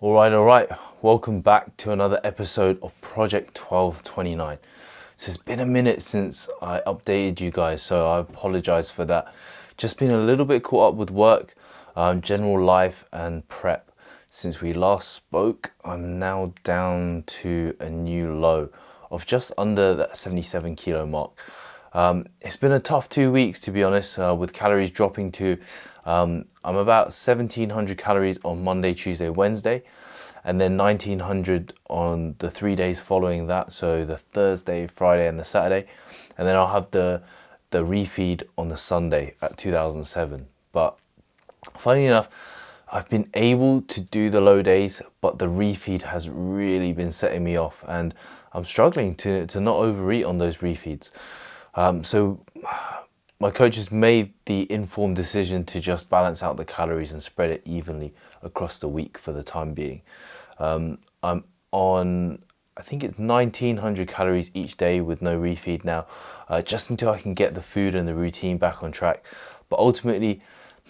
All right. Welcome back to another episode of Project 1229. So it's been a minute since I updated you guys, so I apologize for that. Just been a little bit caught up with work, general life, and prep. Since we last spoke, I'm now down to a new low of just under that 77 kilo mark. It's been a tough 2 weeks, to be honest, with calories dropping to, I'm about 1700 calories on Monday, Tuesday, Wednesday, and then 1900 on the 3 days following that. So the Thursday, Friday, and the Saturday. And then I'll have the refeed on the Sunday at 2007. But funny enough, I've been able to do the low days, but the refeed has really been setting me off, and I'm struggling to not overeat on those refeeds. So my coach has made the informed decision to just balance out the calories and spread it evenly across the week for the time being. I'm on, I think it's 1900 calories each day with no refeed now, just until I can get the food and the routine back on track. But ultimately,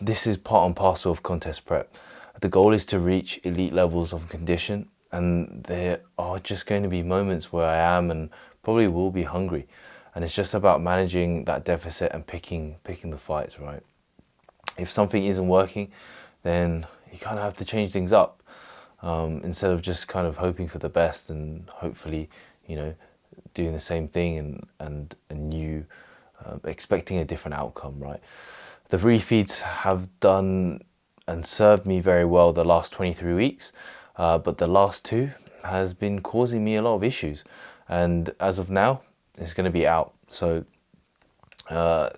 this is part and parcel of contest prep. The goal is to reach elite levels of condition, and there are just going to be moments where I am and probably will be hungry. And it's just about managing that deficit and picking the fights, right? If something isn't working, then you kind of have to change things up, instead of just kind of hoping for the best and hopefully, doing the same thing and you expecting a different outcome, right? The refeeds have done and served me very well the last 23 weeks, but the last two has been causing me a lot of issues. And as of now, it's going to be out. So they're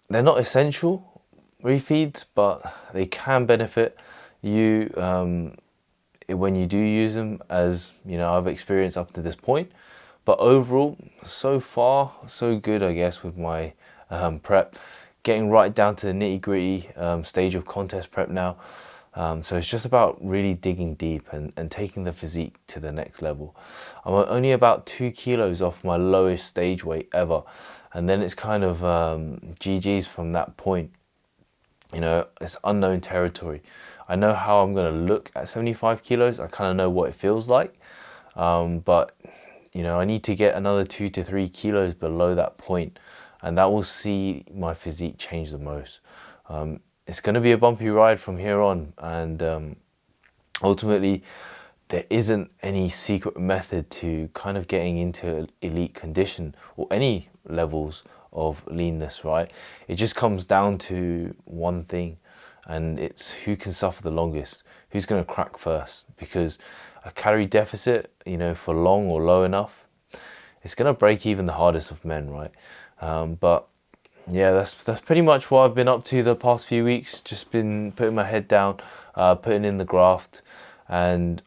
not essential refeeds, but they can benefit you when you do use them, as I've experienced up to this point. But overall, so far so good, I guess, with my prep, getting right down to the nitty-gritty stage of contest prep now. So it's just about really digging deep and taking the physique to the next level. I'm only about 2 kilos off my lowest stage weight ever, and then it's kind of GG's from that point. It's unknown territory. I know how I'm going to look at 75 kilos. I kind of know what it feels like, but I need to get another 2 to 3 kilos below that point, and that will see my physique change the most. It's going to be a bumpy ride from here on, and ultimately there isn't any secret method to kind of getting into elite condition or any levels of leanness, right? It just comes down to one thing, and it's who can suffer the longest, who's going to crack first. Because a calorie deficit, for long or low enough, it's going to break even the hardest of men, right? But yeah, that's pretty much what I've been up to the past few weeks. Just been putting my head down, putting in the graft, and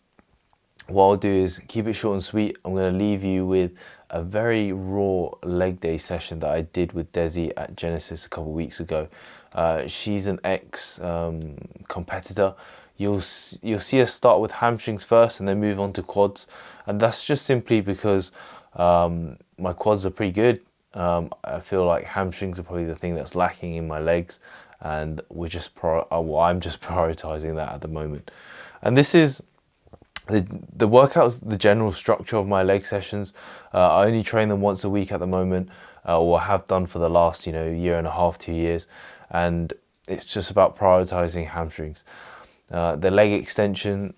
what I'll do is keep it short and sweet. I'm going to leave you with a very raw leg day session that I did with Desi at Genesis a couple of weeks ago. She's an ex competitor. You'll see us start with hamstrings first and then move on to quads, and that's just simply because my quads are pretty good. I feel like hamstrings are probably the thing that's lacking in my legs, and I'm just prioritizing that at the moment. And this is the workouts, the general structure of my leg sessions. I only train them once a week at the moment, or have done for the last year and a half, 2 years, and it's just about prioritizing hamstrings. The leg extension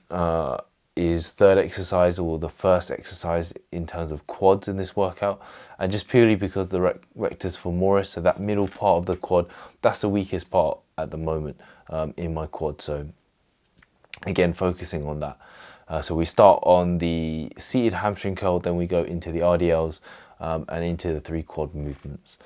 is third exercise, or the first exercise in terms of quads in this workout, and just purely because the rectus femoris, so that middle part of the quad, that's the weakest part at the moment in my quad. So again, focusing on that. So we start on the seated hamstring curl, then we go into the RDLs and into the 3 quad movements.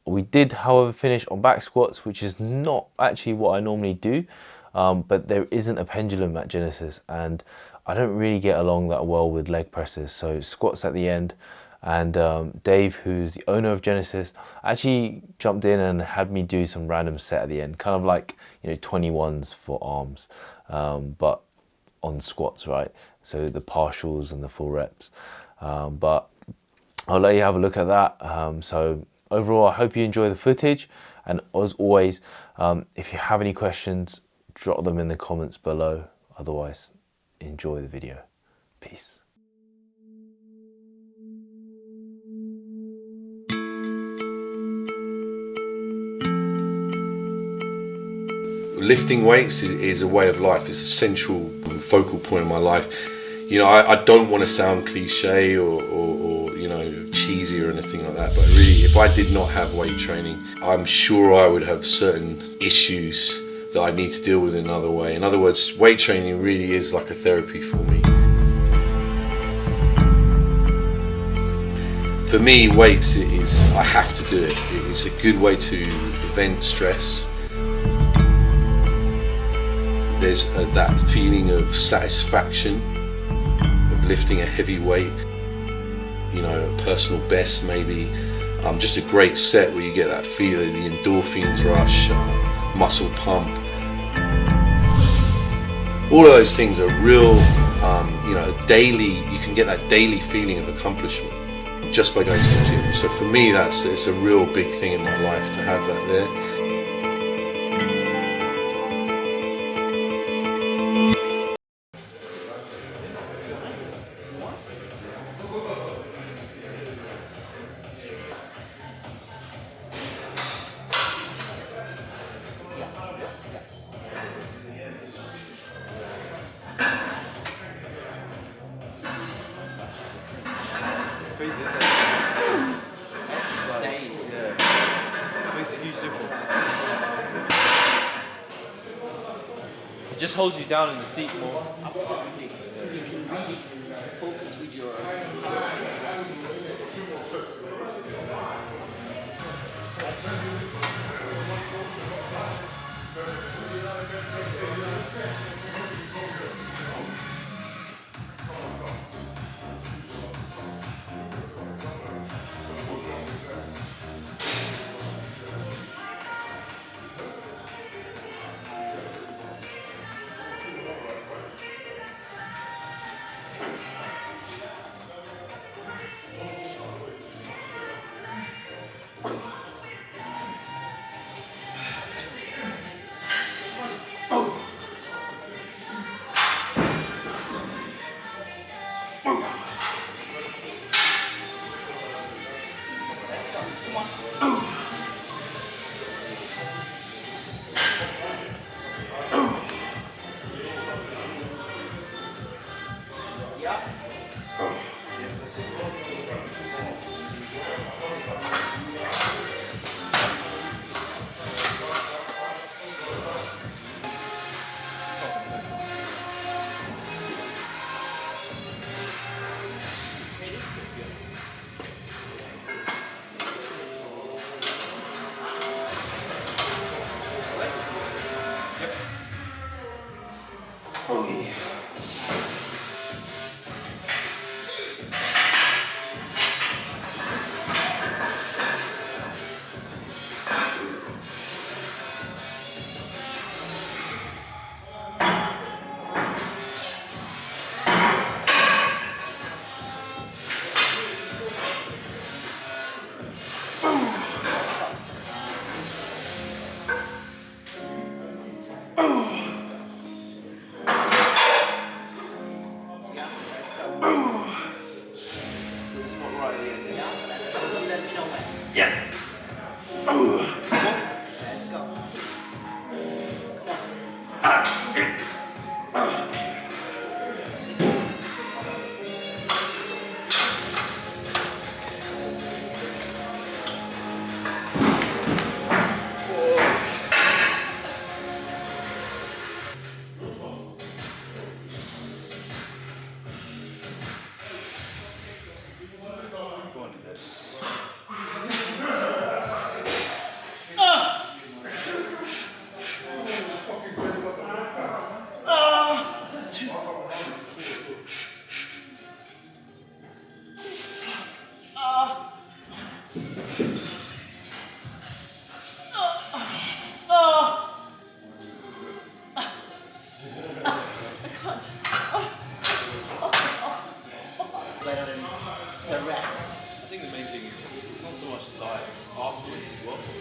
We did, however, finish on back squats, which is not actually what I normally do. But there isn't a pendulum at Genesis, and I don't really get along that well with leg presses. So squats at the end, and Dave, who's the owner of Genesis, actually jumped in and had me do some random set at the end, kind of like 21s for arms, but on squats, right? So the partials and the full reps. But I'll let you have a look at that. So overall, I hope you enjoy the footage, and as always, if you have any questions, drop them in the comments below. Otherwise, enjoy the video. Peace. Lifting weights is a way of life. It's a central focal point of my life. You know, I don't want to sound cliche or you know, cheesy or anything like that, but really, if I did not have weight training, I'm sure I would have certain issues that I need to deal with in another way. In other words, weight training really is like a therapy for me. For me, weights is, I have to do it. It's a good way to prevent stress. There's that feeling of satisfaction of lifting a heavy weight, you know, a personal best maybe, just a great set where you get that feeling, the endorphins rush, muscle pump. All of those things are real, you know, daily, you can get that daily feeling of accomplishment just by going to the gym. So for me, it's a real big thing in my life to have that there. Crazy, isn't it? That's insane. Yeah. It makes a huge difference. It just holds you down in the seat more. Absolutely. You can really focus with your hamstrings.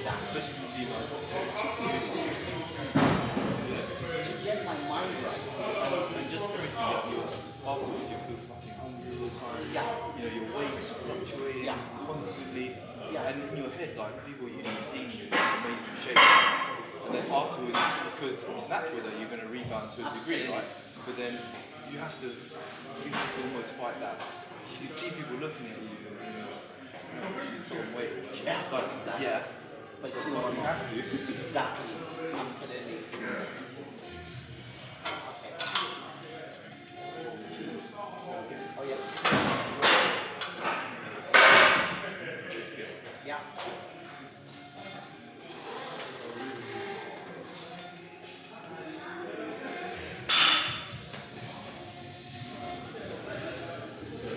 Especially for females. constantly, and in your head, like people are used to seeing you in this amazing shape, and then afterwards, because it's natural that you're going to rebound to a degree, right? But then you have to almost fight that. You see people looking at you, and you're like, she's put on weight. Yeah, It's like, exactly. yeah, But so you you have to. Exactly. Absolutely. Okay. Oh yeah. Yeah.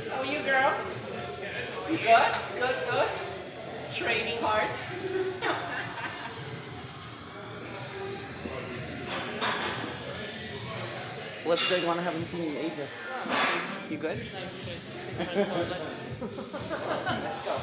How are you, girl? You good? Good, good. Training hard. What's going on? I haven't seen you in ages. You good? Let's go. Let's go.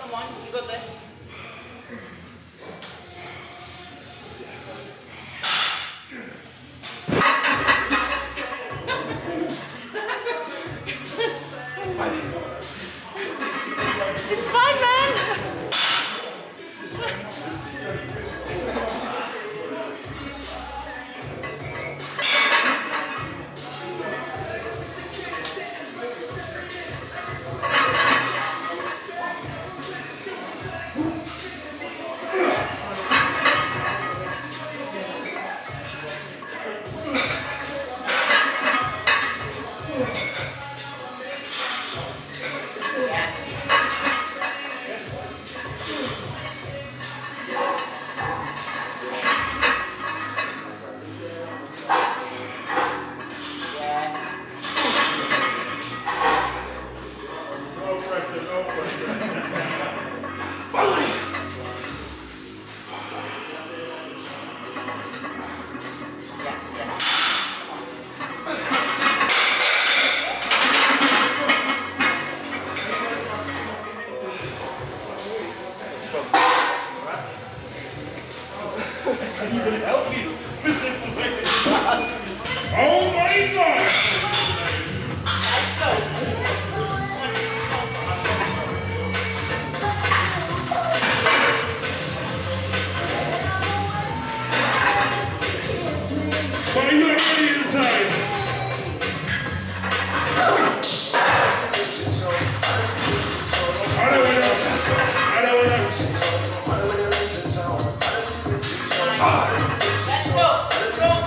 Come on, you got this. It's fine, man. Yes, yes. Are you ready inside? Let's go. Let's go.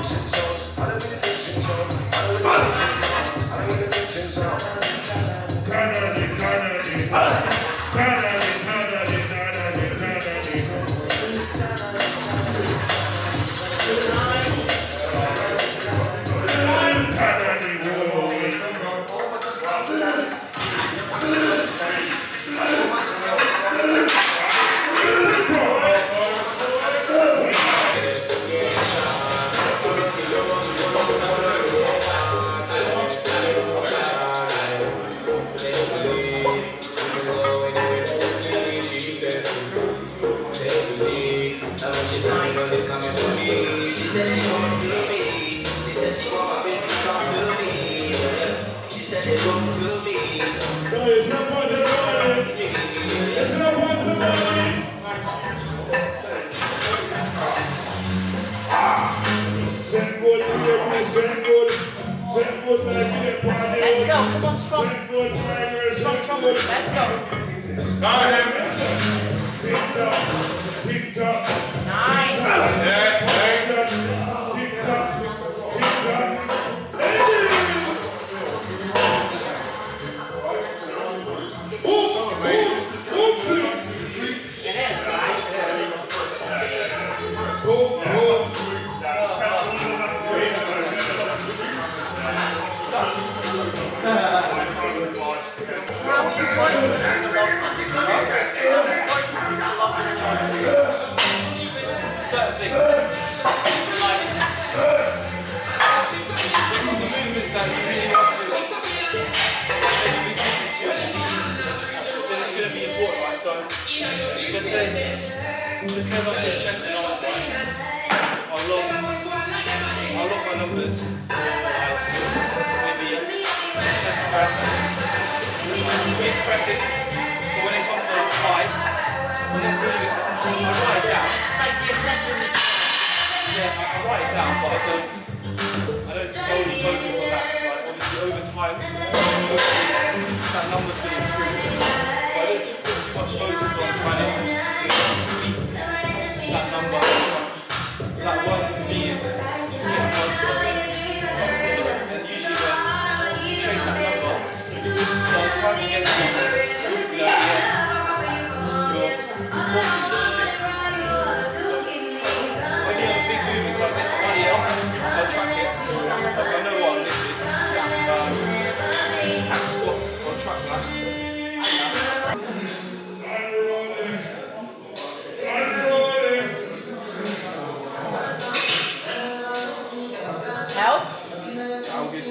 Let's go. Come on, strong. Strong, strong. Let's go. Nice. It is, right? Bro, Certain things. Like the movements that you really want to make a big difference to your physique, then it's going to be important, right? So let's say I'm doing chest and arms, right? I'll lock my numbers, maybe chest press, big presses, but when it comes to thighs, I write it down. Yeah, I write it down, but I don't solely focus on that. Like obviously over time, that number's going to improve. But I don't put too much focus on trying to tweak that number. That one for me is just getting one for and usually when you chase that number, so I'm trying to get to the end. You're unfortunately like this money up, I'll track it. I know what I'm lifting. Hack squats, I'll track that. Help? I'll get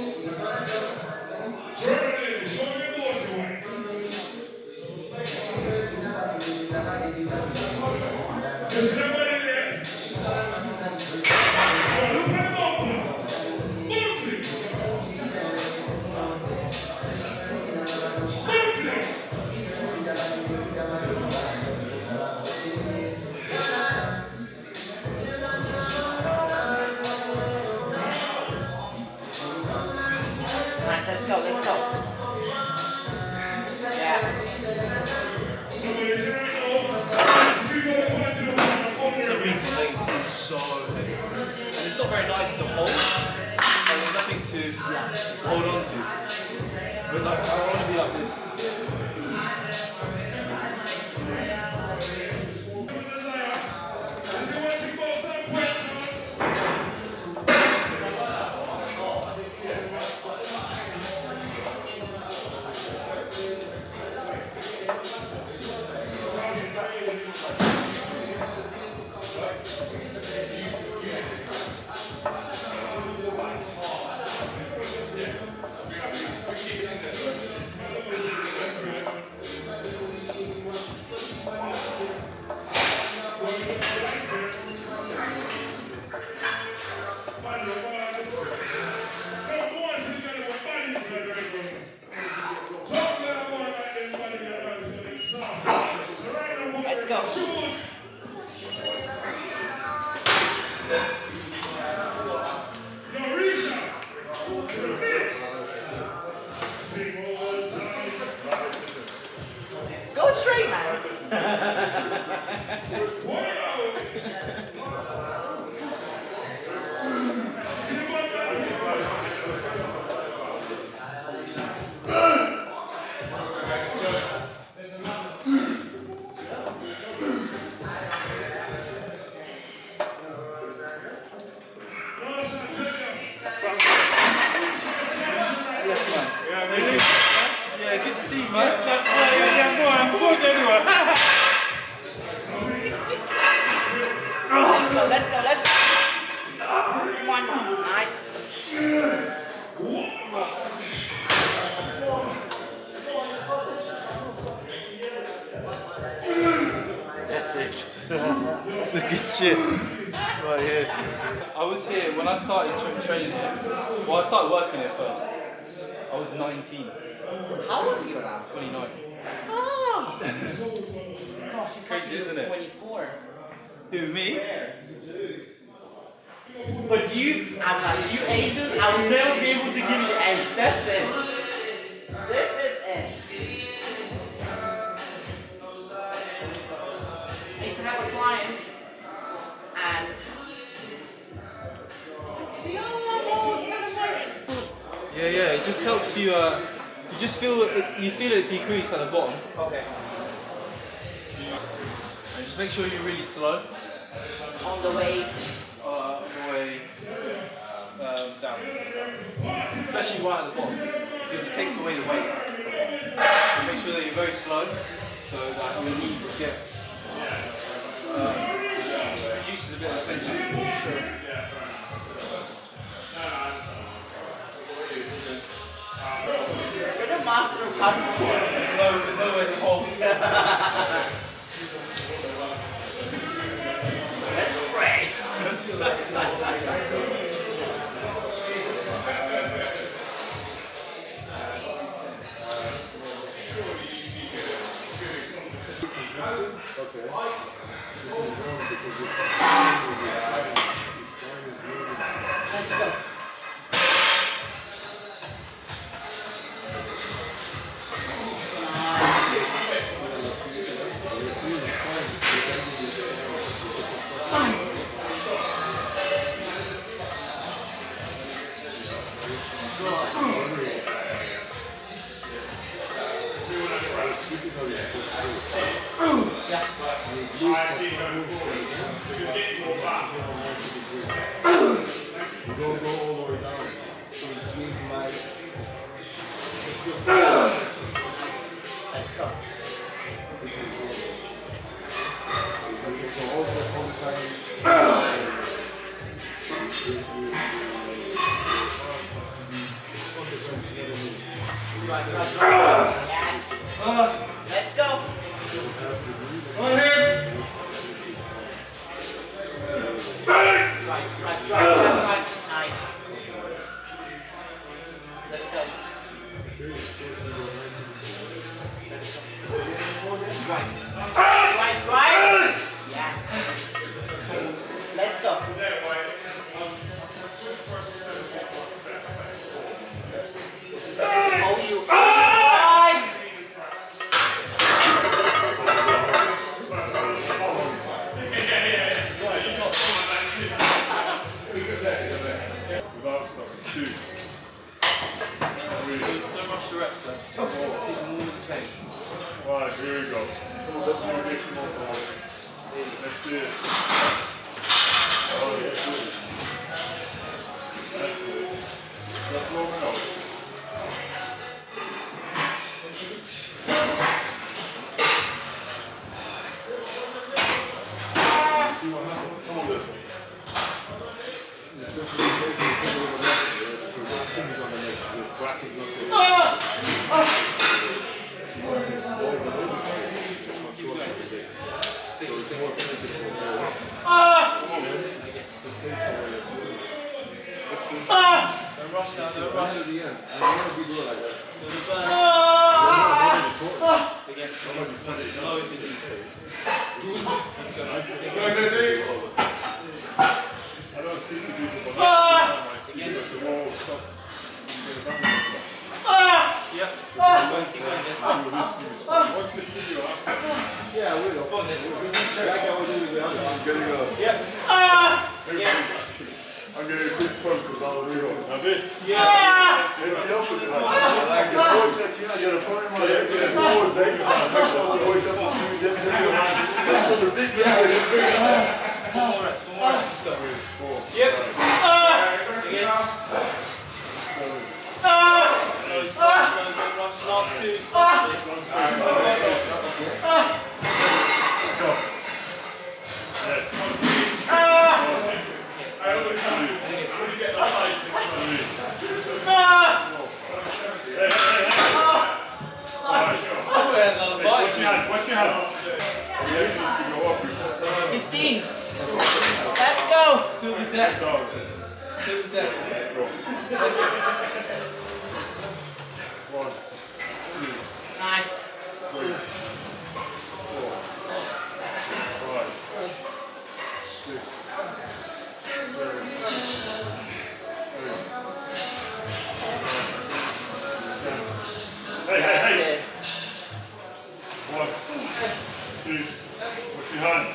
Nice, let's go, let's go. Yeah. It's so heavy. And it's not very nice to hold. And there's nothing to hold on to. But like, I want to be like this. Let's go. Go straight, man. Yeah, good to see you, man. Let's go, let's go. Come on, nice. That's it. It's a good shit. Right here. I was here when I started training here. Well, I started working here first. I was 19, How old are you now? 29. Oh! Gosh, you're Crazy, isn't it? 24. Who, me? But you, I'm like, you Asians, I will never be able to give you the age. That's it. This is it. I used to have a client, and he said to me, oh, I'm trying to like. Yeah, it just helps you, you just feel it decrease at the bottom. Okay. And just make sure you're really slow. On the way. On the way down. Especially right at the bottom, because it takes away the weight. Make sure that you're very slow so that your knees get reduces a bit of tension. Sure. You're the master of hug squat. Nowhere to hold. Let's pray. Let's go. Let's go. Yes. Let's go. Right. Nice. Let's go. Right. Yes. Let's go. Oh, you. Right. Without stopping. 2. Don't rush the reps, keep them all the same. Right, here we go. Let's do it. Let's do it. Oh, yeah, good. That's good. That's long enough. See what happens? Come on, listen. Don't rush down, don't rush. Again, slow if you need to. Let's go. I don't speak to people, but Again. the wall stop. Yep. Keep going, Desi. Watch this video after. Yeah, I will. Come on, Desi. Like I was doing the other one. I'm getting a, I'm getting a quick focus on the two. Now this, it's the opposite. Like the forward check in, I get a point in my legs, and forward leg, make sure I wake up and see them just on the dick. One more reps, let's go. Yep. Again. Last 2. Watch your hand. 15. Let's go. To the deck. To the deck. Let's go. 1, 2, Nice. 3, 4, 5, 6, 7, 8, 9, 10. Hey. 1, 2, watch your hand.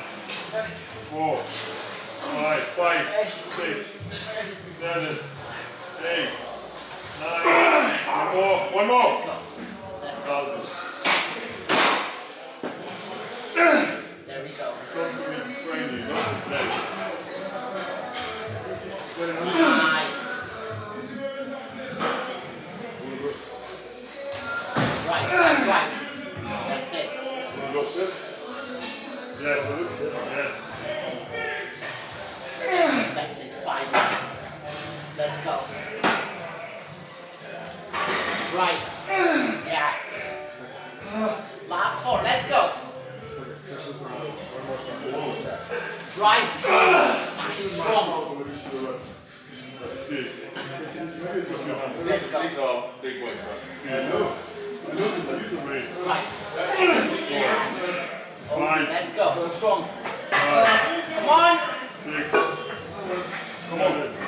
4, 5, 6, 7, 8, 9. One more. There we go. Nice. Right. Let's go. Right. Yes. Last 4. Let's go. Right. Strong. Let's go. These are big weights, right? Yeah, I know. I know because these are weights. Right. Yes. Okay, let's go. Strong. Come on. 6. Come on.